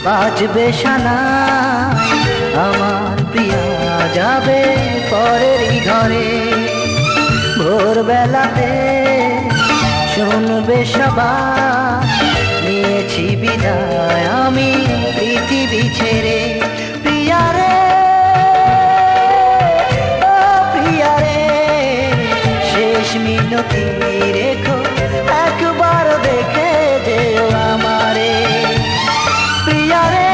বাজবে সানাই আমার প্রিয়া যাবে পরেরই ঘরে। ভোরবেলাতে শুনবে সবাই নিয়েছি বিদায় আমি পৃথিবী ছেড়ে। প্রিয়ারে ও প্রিয়ারে শেষ মিনতি রেখো একবার দেখে যেও আমারে। প্রিয়ারে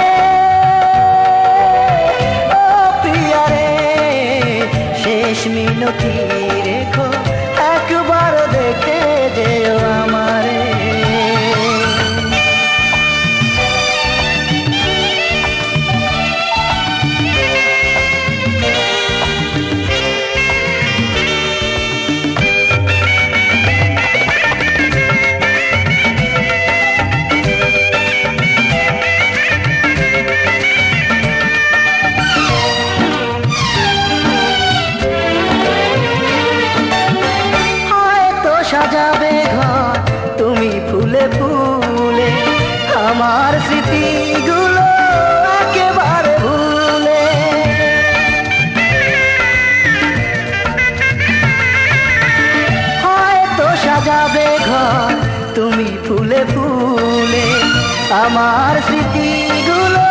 ও প্রিয়ারে শেষ মিনতি রেখো একবার দেখে যেও আমারে। সাজাবে ঘর তুমি ফুলে ফুলে আমার স্মৃতিগুলো একেবারে ভুলে। হয়তো সাজাবে ঘর তুমি ফুলে ফুলে আমার স্মৃতিগুলো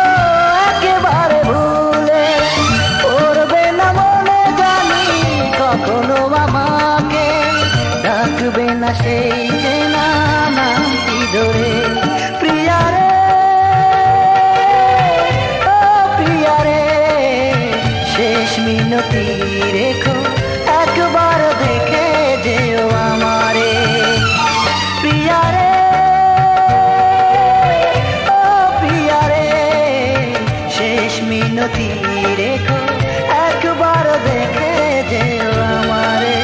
একেবারে ভুলে। পড়বে না মনে জানি কখনো আমাকে ডাকবে না সেই চেনা নামটি ধরে। প্রিয়ারে ও প্রিয়ারে শেষ মিনতি রেখো একবার দেখে যেও আমারে। প্রিয়ারে ও প্রিয়ারে শেষ মিনতি রেখো একবার দেখে যেও আমারে।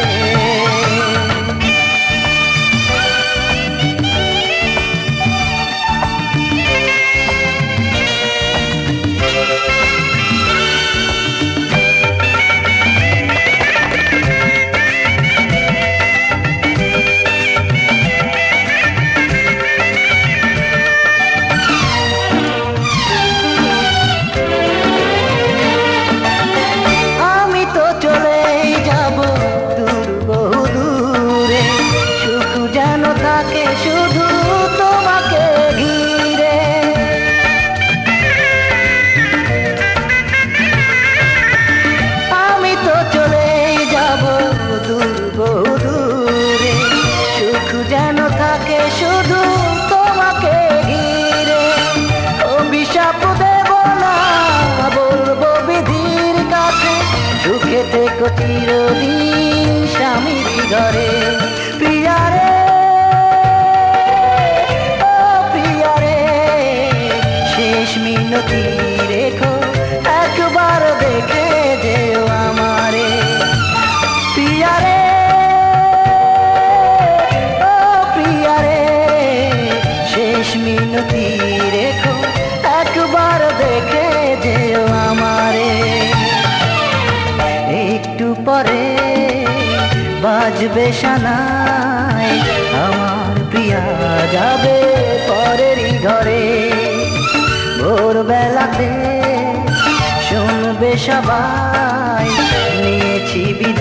শুধু তোমাকে ঘিরে আমি তো চলে যাব দূর বহু দূরে। সুখ যেন থাকে শুধু তোমাকে ঘিরে। অভিশাপ দেব না বলবো বিধির কাছে সুখে থেকো চিরদিন স্বামীর ঘরে। প্রিয়ারে মিনতি রেখো একবার দেখে যেও আমারে। প্রিয়ারে ও প্রিয়ারে শেষ মিনতি রেখো একবার দেখে যেও আমারে। একটু পরে বাজবে সানাই আমার প্রিয়া যাবে পরেরই ঘরে। ভোরবেলাতে শুনবে সবাই নিয়েছি বিদায়